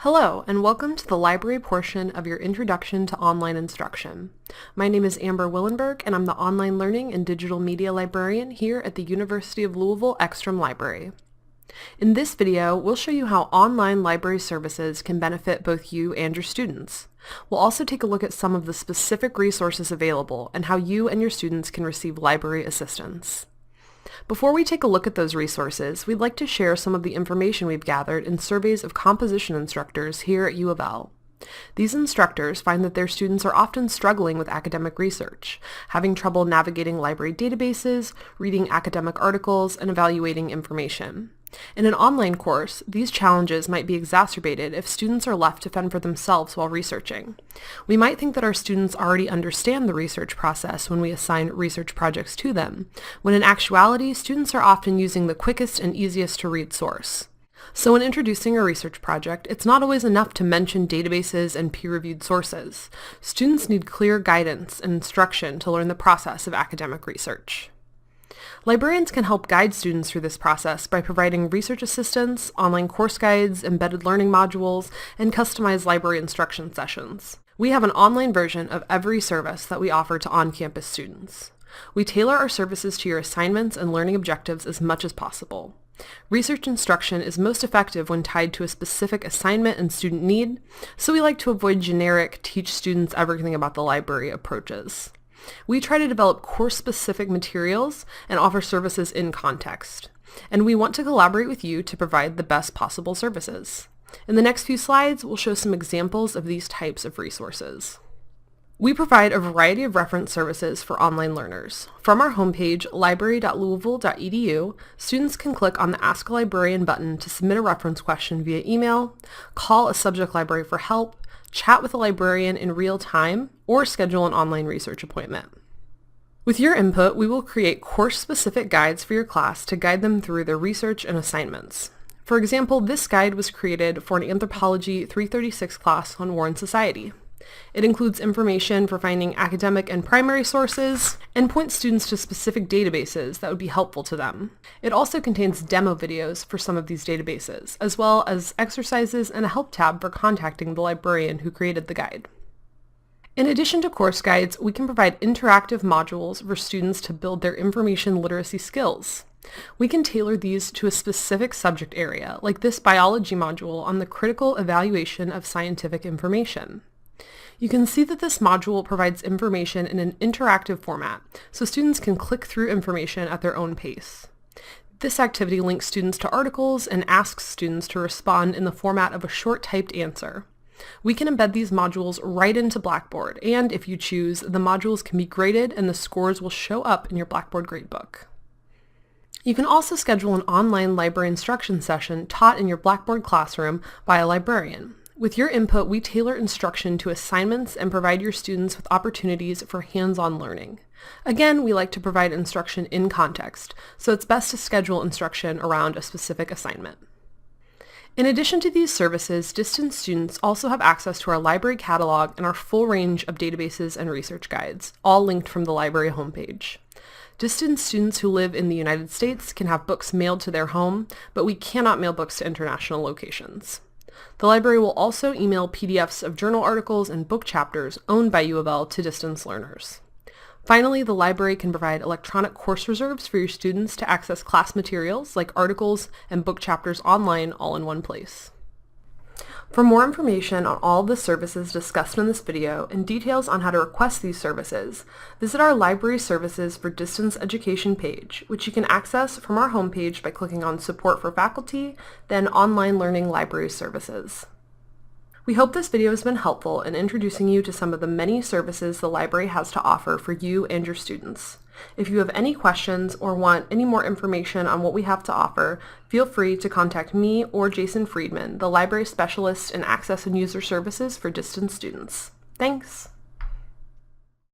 Hello, and welcome to the library portion of your Introduction to Online Instruction. My name is Amber Willenberg, and I'm the Online Learning and Digital Media Librarian here at the University of Louisville Ekstrom Library. In this video, we'll show you how online library services can benefit both you and your students. We'll also take a look at some of the specific resources available and how you and your students can receive library assistance. Before we take a look at those resources, we'd like to share some of the information we've gathered in surveys of composition instructors here at U of L. These instructors find that their students are often struggling with academic research, having trouble navigating library databases, reading academic articles, and evaluating information. In an online course, these challenges might be exacerbated if students are left to fend for themselves while researching. We might think that our students already understand the research process when we assign research projects to them, when in actuality, students are often using the quickest and easiest to read source. So when introducing a research project, it's not always enough to mention databases and peer-reviewed sources. Students need clear guidance and instruction to learn the process of academic research. Librarians can help guide students through this process by providing research assistance, online course guides, embedded learning modules, and customized library instruction sessions. We have an online version of every service that we offer to on-campus students. We tailor our services to your assignments and learning objectives as much as possible. Research instruction is most effective when tied to a specific assignment and student need, so we like to avoid generic teach students everything about the library approaches. We try to develop course-specific materials and offer services in context, and we want to collaborate with you to provide the best possible services. In the next few slides, we'll show some examples of these types of resources. We provide a variety of reference services for online learners. From our homepage, library.louisville.edu, students can click on the Ask a Librarian button to submit a reference question via email, call a subject library for help, chat with a librarian in real time, or schedule an online research appointment. With your input, we will create course-specific guides for your class to guide them through their research and assignments. For example, this guide was created for an Anthropology 336 class on War and Society. It includes information for finding academic and primary sources and points students to specific databases that would be helpful to them. It also contains demo videos for some of these databases, as well as exercises and a help tab for contacting the librarian who created the guide. In addition to course guides, we can provide interactive modules for students to build their information literacy skills. We can tailor these to a specific subject area, like this biology module on the critical evaluation of scientific information. You can see that this module provides information in an interactive format, so students can click through information at their own pace. This activity links students to articles and asks students to respond in the format of a short typed answer. We can embed these modules right into Blackboard, and if you choose, the modules can be graded and the scores will show up in your Blackboard gradebook. You can also schedule an online library instruction session taught in your Blackboard classroom by a librarian. With your input, we tailor instruction to assignments and provide your students with opportunities for hands-on learning. Again, we like to provide instruction in context, so it's best to schedule instruction around a specific assignment. In addition to these services, distance students also have access to our library catalog and our full range of databases and research guides, all linked from the library homepage. Distance students who live in the United States can have books mailed to their home, but we cannot mail books to international locations. The library will also email PDFs of journal articles and book chapters owned by U of L to distance learners. Finally, the library can provide electronic course reserves for your students to access class materials like articles and book chapters online all in one place. For more information on all of the services discussed in this video and details on how to request these services, visit our Library Services for Distance Education page, which you can access from our homepage by clicking on Support for Faculty, then Online Learning Library Services. We hope this video has been helpful in introducing you to some of the many services the library has to offer for you and your students. If you have any questions or want any more information on what we have to offer, feel free to contact me or Jason Friedman, the library specialist in Access and User Services for Distance students. Thanks!